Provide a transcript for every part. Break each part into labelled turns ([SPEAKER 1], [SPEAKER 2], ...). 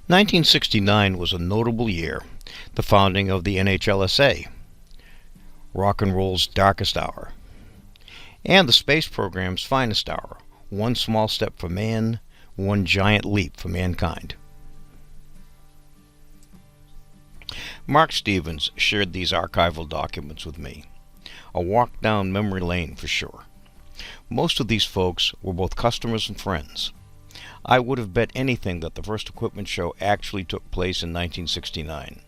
[SPEAKER 1] 1969 was a notable year, the founding of the NHLSA, rock and roll's darkest hour, and the space program's finest hour, one small step for man, one giant leap for mankind. Mark Stevens shared these archival documents with me. A walk down memory lane for sure. Most of these folks were both customers and friends. I would have bet anything that the first equipment show actually took place in 1969.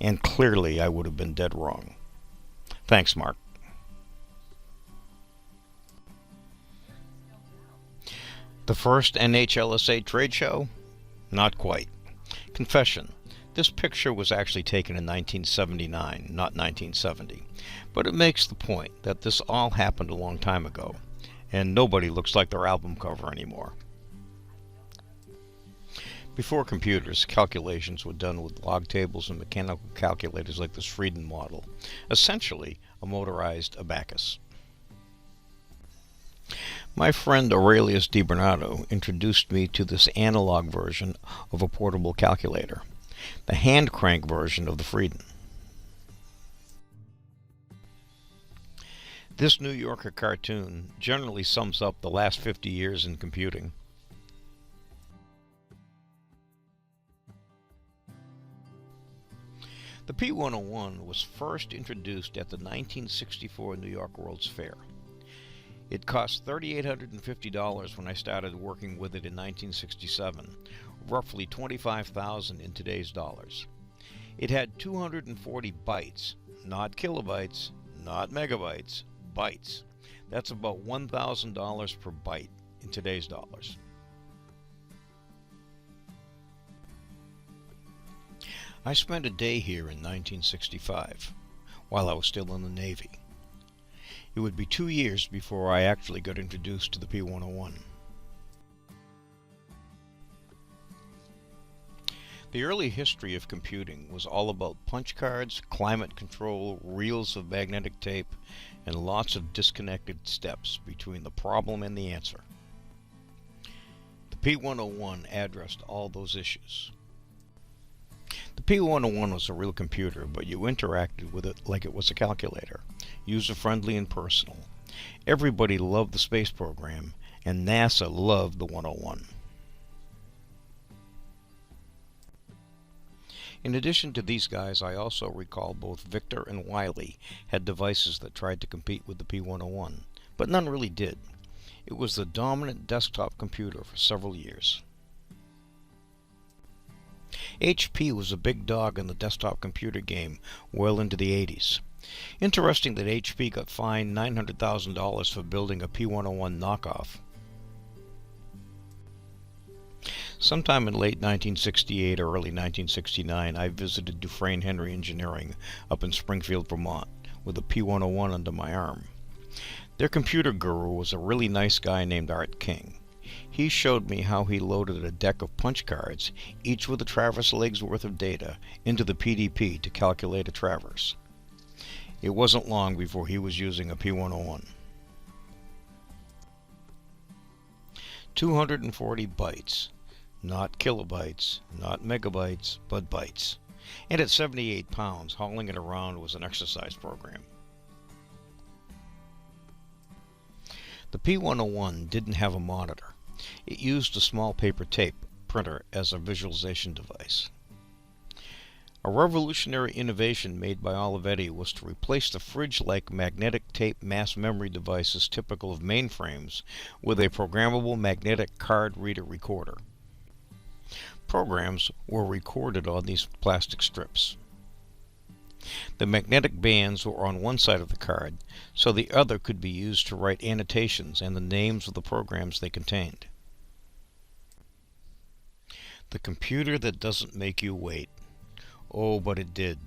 [SPEAKER 1] And clearly I would have been dead wrong. Thanks, Mark. The first NHLSA trade show? Not quite. Confession. This picture was actually taken in 1979, not 1970. But it makes the point that this all happened a long time ago, and nobody looks like their album cover anymore. Before computers, calculations were done with log tables and mechanical calculators like this Frieden model, essentially a motorized abacus. My friend Aurelius DiBernardo introduced me to this analog version of a portable calculator, the hand crank version of the Frieden. This New Yorker cartoon generally sums up the last 50 years in computing. The P101 was first introduced at the 1964 New York World's Fair. It cost $3,850 when I started working with it in 1967, roughly $25,000 in today's dollars. It had 240 bytes, not kilobytes, not megabytes, bytes. That's about $1,000 per byte in today's dollars. I spent a day here in 1965, while I was still in the Navy. It would be 2 years before I actually got introduced to the P101. The early history of computing was all about punch cards, climate control, reels of magnetic tape, and lots of disconnected steps between the problem and the answer. The P101 addressed all those issues. The P101 was a real computer, but you interacted with it like it was a calculator, user-friendly and personal. Everybody loved the space program, and NASA loved the 101. In addition to these guys, I also recall both Victor and Wiley had devices that tried to compete with the P101, but none really did. It was the dominant desktop computer for several years. HP was a big dog in the desktop computer game well into the 80s. Interesting that HP got fined $900,000 for building a P101 knockoff. Sometime in late 1968 or early 1969, I visited Dufresne Henry Engineering up in Springfield, Vermont, with a P101 under my arm. Their computer guru was a really nice guy named Art King. He showed me how he loaded a deck of punch cards, each with a traverse leg's worth of data, into the PDP to calculate a traverse. It wasn't long before he was using a P101. 240 bytes. Not kilobytes, not megabytes, but bytes. And at 78 pounds, hauling it around was an exercise program. The P101 didn't have a monitor. It used a small paper tape printer as a visualization device. A revolutionary innovation made by Olivetti was to replace the fridge-like magnetic tape mass memory devices typical of mainframes with a programmable magnetic card reader recorder. Programs were recorded on these plastic strips. The magnetic bands were on one side of the card, so the other could be used to write annotations and the names of the programs they contained. The computer that doesn't make you wait. Oh, but it did.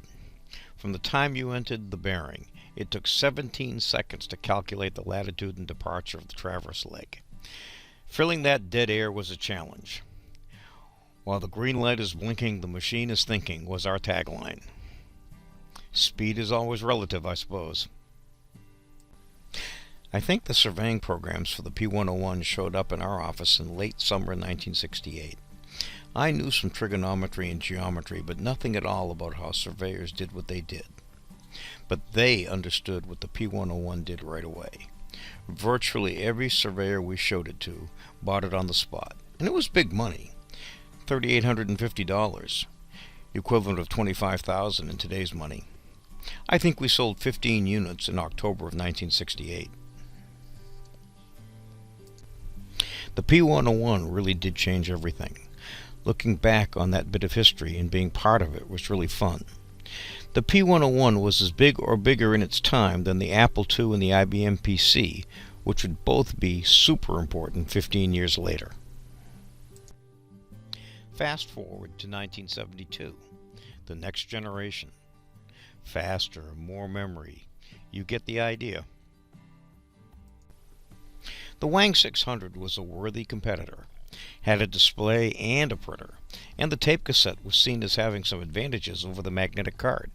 [SPEAKER 1] From the time you entered the bearing, it took 17 seconds to calculate the latitude and departure of the traverse leg. Filling that dead air was a challenge. While the green light is blinking, the machine is thinking was our tagline. Speed is always relative, I suppose. I think the surveying programs for the P101 showed up in our office in late summer 1968. I knew some trigonometry and geometry, but nothing at all about how surveyors did what they did. But they understood what the P101 did right away. Virtually every surveyor we showed it to bought it on the spot, and it was big money, $3,850, the equivalent of $25,000 in today's money. I think we sold 15 units in October of 1968. The P101 really did change everything. Looking back on that bit of history and being part of it was really fun. The P101 was as big or bigger in its time than the Apple II and the IBM PC, which would both be super important 15 years later. Fast forward to 1972, the next generation. Faster, more memory. You get the idea. The Wang 600 was a worthy competitor, had a display and a printer, and the tape cassette was seen as having some advantages over the magnetic card.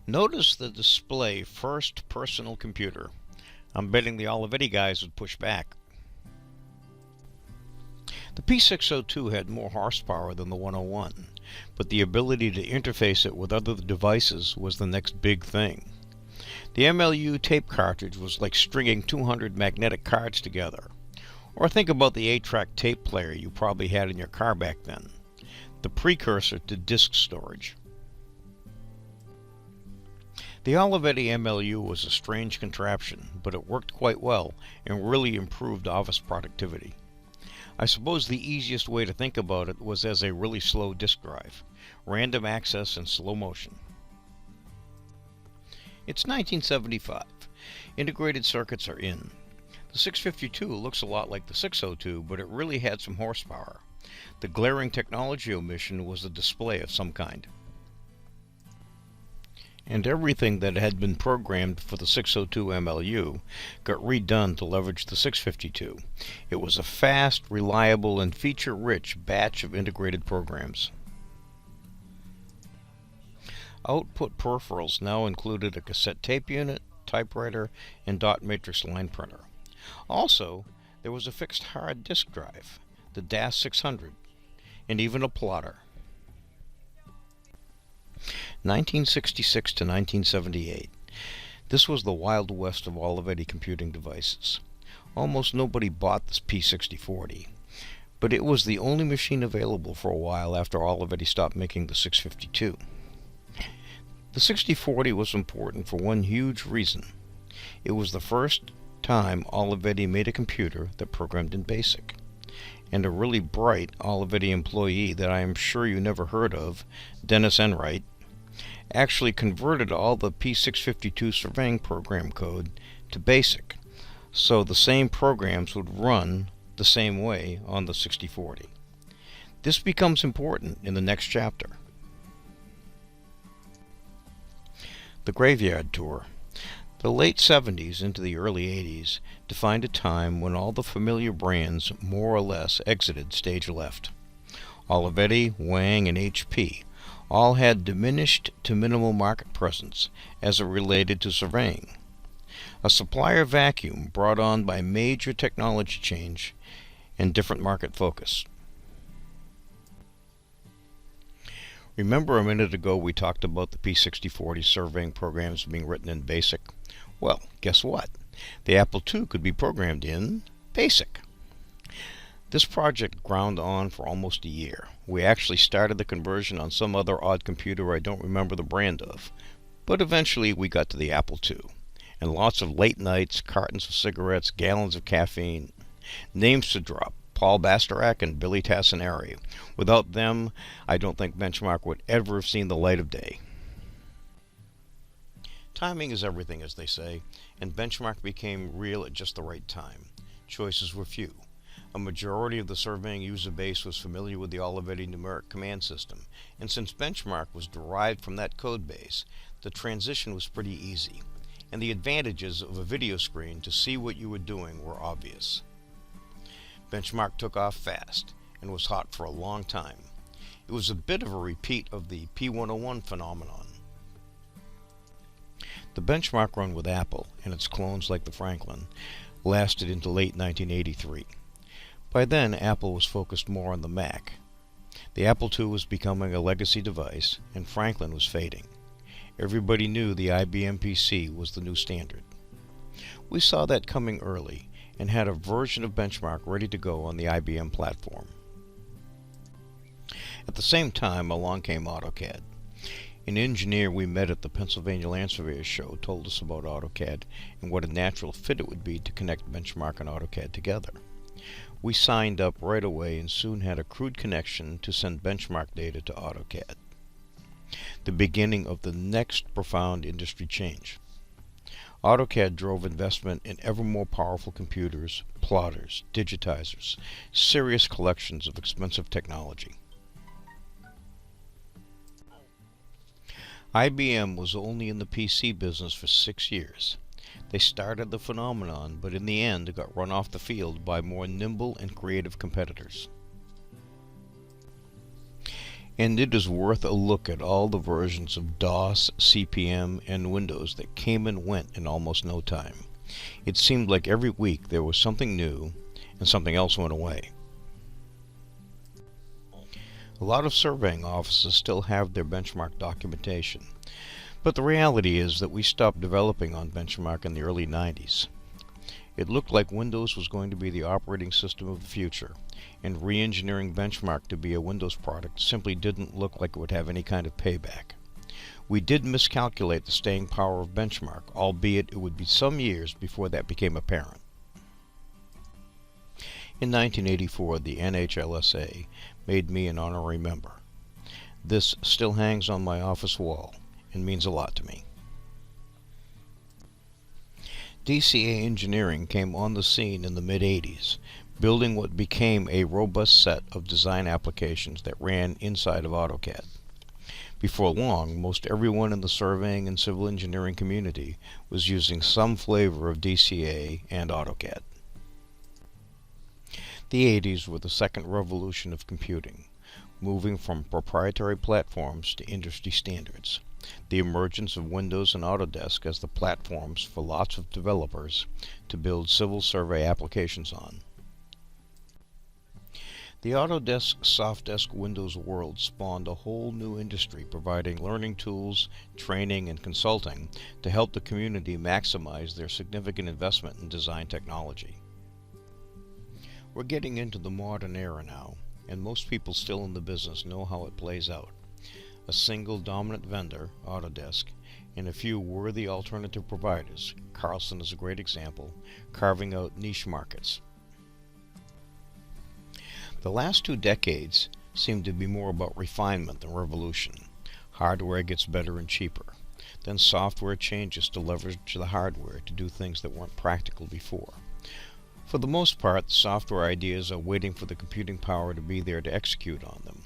[SPEAKER 1] Notice the display first personal computer. I'm betting the Olivetti guys would push back. The P602 had more horsepower than the 101, but the ability to interface it with other devices was the next big thing. The MLU tape cartridge was like stringing 200 magnetic cards together. Or think about the 8-track tape player you probably had in your car back then, the precursor to disk storage. The Olivetti MLU was a strange contraption, but it worked quite well and really improved office productivity. I suppose the easiest way to think about it was as a really slow disk drive, random access and slow motion. It's 1975. Integrated circuits are in. The 652 looks a lot like the 602, but it really had some horsepower. The glaring technology omission was a display of some kind. And everything that had been programmed for the 602 MLU got redone to leverage the 652. It was a fast, reliable, and feature-rich batch of integrated programs. Output peripherals now included a cassette tape unit, typewriter, and dot matrix line printer. Also, there was a fixed hard disk drive, the DAS 600, and even a plotter. 1966 to 1978. This was the Wild West of Olivetti computing devices. Almost nobody bought this P6040, but it was the only machine available for a while after Olivetti stopped making the 652. The 6040 was important for one huge reason. It was the first time Olivetti made a computer that programmed in BASIC. And a really bright Olivetti employee that I am sure you never heard of, Dennis Enright, actually converted all the P652 surveying program code to BASIC, so the same programs would run the same way on the 6040. This becomes important in the next chapter. The Graveyard Tour. The late 70s into the early 80s defined a time when all the familiar brands more or less exited stage left. Olivetti, Wang, and HP all had diminished to minimal market presence as it related to surveying. A supplier vacuum brought on by major technology change and different market focus. Remember a minute ago we talked about the P6040 surveying programs being written in BASIC? Well, guess what? The Apple II could be programmed in BASIC. This project ground on for almost a year. We actually started the conversion on some other odd computer I don't remember the brand of, but eventually we got to the Apple II. And lots of late nights, cartons of cigarettes, gallons of caffeine. Names to drop: Paul Bastarak and Billy Tassinari. Without them, I don't think Benchmark would ever have seen the light of day. Timing is everything, as they say, and Benchmark became real at just the right time. Choices were few. A majority of the surveying user base was familiar with the Olivetti numeric command system, and since Benchmark was derived from that code base, the transition was pretty easy, and the advantages of a video screen to see what you were doing were obvious. Benchmark took off fast and was hot for a long time. It was a bit of a repeat of the P101 phenomenon. The Benchmark run with Apple and its clones like the Franklin lasted into late 1983. By then, Apple was focused more on the Mac. The Apple II was becoming a legacy device, and Franklin was fading. Everybody knew the IBM PC was the new standard. We saw that coming early, and had a version of Benchmark ready to go on the IBM platform. At the same time, along came AutoCAD. An engineer we met at the Pennsylvania Land Surveyors Show told us about AutoCAD and what a natural fit it would be to connect Benchmark and AutoCAD together. We signed up right away and soon had a crude connection to send Benchmark data to AutoCAD. The beginning of the next profound industry change. AutoCAD drove investment in ever more powerful computers, plotters, digitizers, serious collections of expensive technology. IBM was only in the PC business for 6 years. They started the phenomenon, but in the end got run off the field by more nimble and creative competitors. And it is worth a look at all the versions of DOS, CP/M, and Windows that came and went in almost no time. It seemed like every week there was something new, and something else went away. A lot of surveying offices still have their Benchmark documentation, but the reality is that we stopped developing on Benchmark in the early 90s. It looked like Windows was going to be the operating system of the future, and re-engineering Benchmark to be a Windows product simply didn't look like it would have any kind of payback. We did miscalculate the staying power of Benchmark, albeit it would be some years before that became apparent. In 1984, the NHLSA made me an honorary member. This still hangs on my office wall and means a lot to me. DCA Engineering came on the scene in the mid-80s, building what became a robust set of design applications that ran inside of AutoCAD. Before long, most everyone in the surveying and civil engineering community was using some flavor of DCA and AutoCAD. The 80s were the second revolution of computing, moving from proprietary platforms to industry standards. The emergence of Windows and Autodesk as the platforms for lots of developers to build civil survey applications on. The Autodesk Sofdesk Windows world spawned a whole new industry providing learning tools, training, and consulting to help the community maximize their significant investment in design technology. We're getting into the modern era now, and most people still in the business know how it plays out. A single dominant vendor, Autodesk, and a few worthy alternative providers, Carlson is a great example, carving out niche markets. The last 2 decades seem to be more about refinement than revolution. Hardware gets better and cheaper. Then software changes to leverage the hardware to do things that weren't practical before. For the most part, the software ideas are waiting for the computing power to be there to execute on them.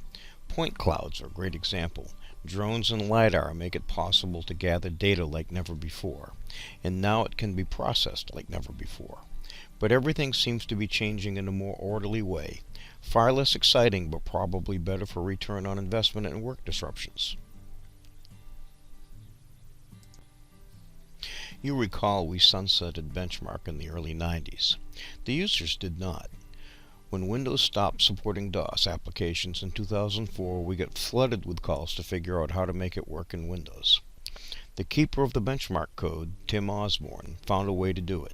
[SPEAKER 1] Point clouds are a great example. Drones and LiDAR make it possible to gather data like never before, and now it can be processed like never before. But everything seems to be changing in a more orderly way, far less exciting but probably better for return on investment and work disruptions. You recall we sunsetted Benchmark in the early 90s. The users did not. When Windows stopped supporting DOS applications in 2004, we got flooded with calls to figure out how to make it work in Windows. The keeper of the Benchmark code, Tim Osborne, found a way to do it.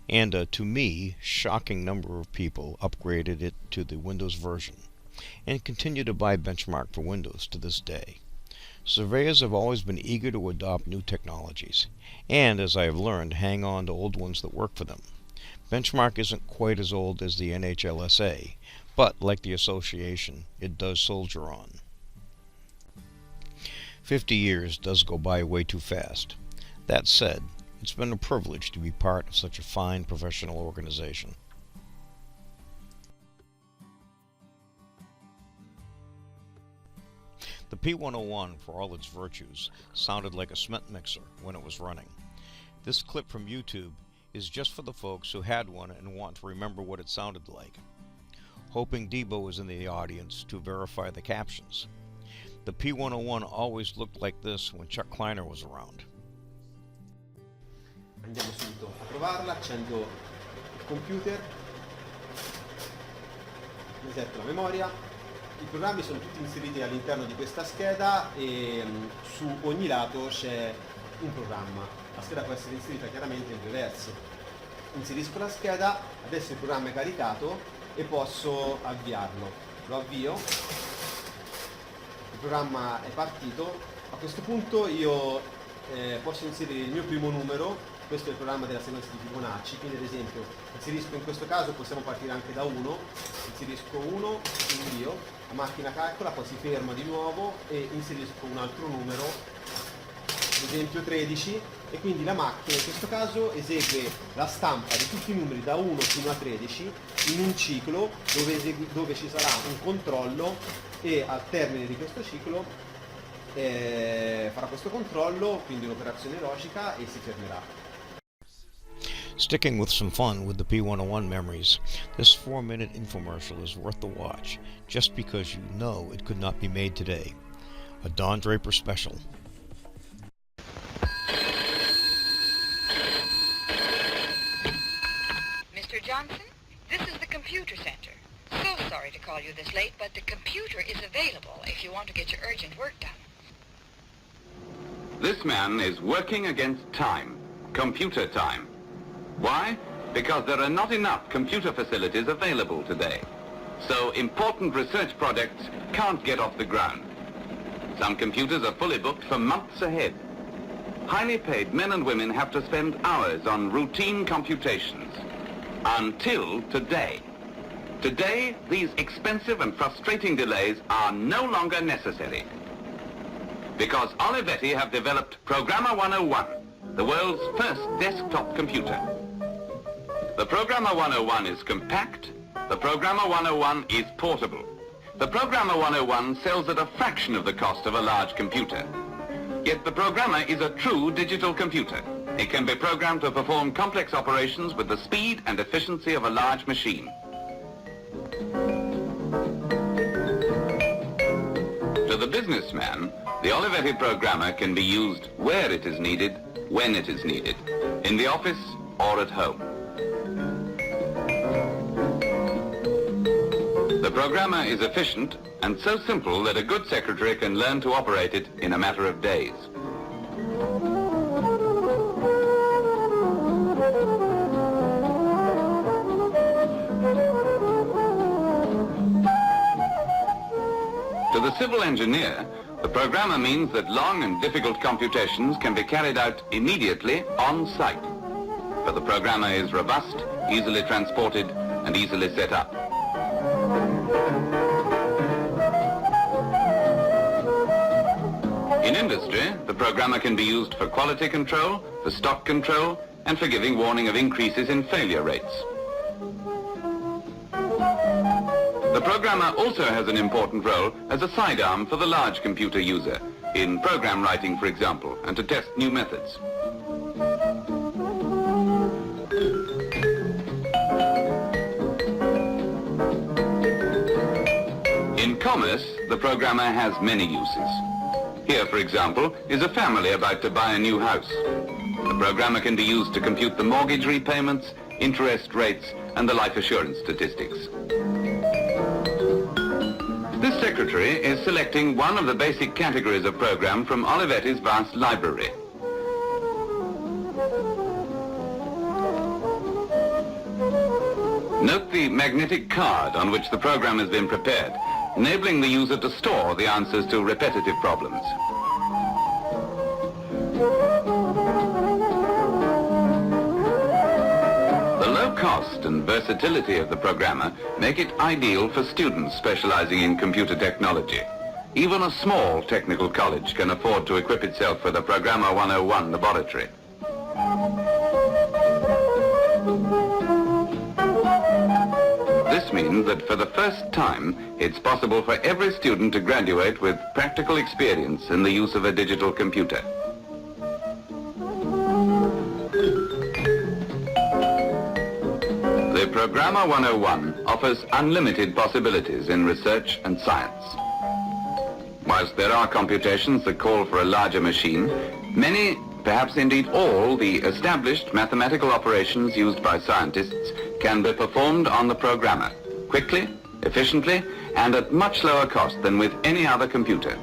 [SPEAKER 1] And a, to me, shocking number of people upgraded it to the Windows version, and continue to buy Benchmark for Windows to this day. Surveyors have always been eager to adopt new technologies, and, as I have learned, hang on to old ones that work for them. Benchmark isn't quite as old as the NHLSA, but, like the association, it does soldier on. 50 years does go by way too fast. That said, it's been a privilege to be part of such a fine professional organization. The P101, for all its virtues, sounded like a cement mixer when it was running. This clip from YouTube is just for the folks who had one and want to remember what it sounded like. Hoping Debo is in the audience to verify the captions. The P101 always looked like this when Chuck Kleiner was around.
[SPEAKER 2] Andiamo subito a provarla, accendo il computer. resetto la memoria. I programmi sono tutti inseriti all'interno di questa scheda e su ogni lato c'è un programma. La scheda può essere inserita chiaramente in due versi. Inserisco la scheda, adesso il programma è caricato e posso avviarlo. Lo avvio, il programma è partito. A questo punto io posso inserire il mio primo numero. Questo è il programma della sequenza di Fibonacci, quindi ad esempio inserisco, in questo caso possiamo partire anche da 1, inserisco 1, invio, la macchina calcola, poi si ferma di nuovo e inserisco un altro numero, ad esempio 13, e quindi la macchina in questo caso esegue la stampa di tutti i numeri da 1 fino a 13 in un ciclo dove ci sarà un controllo e al termine di questo ciclo farà questo controllo, quindi un'operazione logica, e si fermerà.
[SPEAKER 1] Sticking with some fun with the P101 memories, this 4-minute infomercial is worth the watch, just because you know it could not be made today. A Don Draper special.
[SPEAKER 3] Mr. Johnson, this is the computer center. So sorry to call you this late, but the computer is available if you want to get your urgent work done.
[SPEAKER 4] This man is working against time, computer time. Why? Because there are not enough computer facilities available today. So important research projects can't get off the ground. Some computers are fully booked for months ahead. Highly paid men and women have to spend hours on routine computations. Until today. Today, these expensive and frustrating delays are no longer necessary. Because Olivetti have developed Programmer 101, the world's first desktop computer. The Programmer 101 is compact. The Programmer 101 is portable. The Programmer 101 sells at a fraction of the cost of a large computer. Yet the Programmer is a true digital computer. It can be programmed to perform complex operations with the speed and efficiency of a large machine. To the businessman, the Olivetti Programmer can be used where it is needed, when it is needed, in the office or at home. The Programmer is efficient and so simple that a good secretary can learn to operate it in a matter of days. To the civil engineer, the Programmer means that long and difficult computations can be carried out immediately on site. For the Programmer is robust, easily transported and easily set up. In industry, the Programmer can be used for quality control, for stock control, and for giving warning of increases in failure rates. The Programmer also has an important role as a sidearm for the large computer user, in program writing, for example, and to test new methods. In commerce, the Programmer has many uses. Here, for example, is a family about to buy a new house. The Programmer can be used to compute the mortgage repayments, interest rates, and the life assurance statistics. This secretary is selecting one of the basic categories of program from Olivetti's vast library. Note the magnetic card on which the program has been prepared, enabling the user to store the answers to repetitive problems. The low cost and versatility of the Programmer make it ideal for students specializing in computer technology. Even a small technical college can afford to equip itself with a Programmer 101 laboratory. This means that for the first time, it's possible for every student to graduate with practical experience in the use of a digital computer. The Programmer 101 offers unlimited possibilities in research and science. Whilst there are computations that call for a larger machine, many, perhaps indeed all, the established mathematical operations used by scientists can be performed on the Programmer, quickly efficiently and at much lower cost than with any other computer.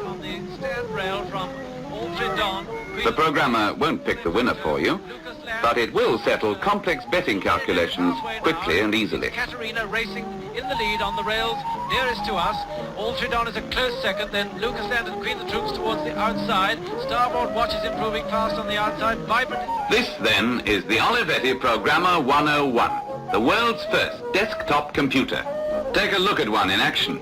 [SPEAKER 5] On the stand rail from Altridon.
[SPEAKER 4] The programmer won't pick the winner for you, but it will settle complex betting calculations quickly and easily.
[SPEAKER 5] Katerina racing in the lead on the rails nearest to us. Altridon is a close second, then Lucas Land and Queen the Troops towards the outside. Starboard watch is improving fast on the outside. Vibrant.
[SPEAKER 4] This, then, is the Olivetti Programmer 101, the world's first desktop computer. Take a look at one in action.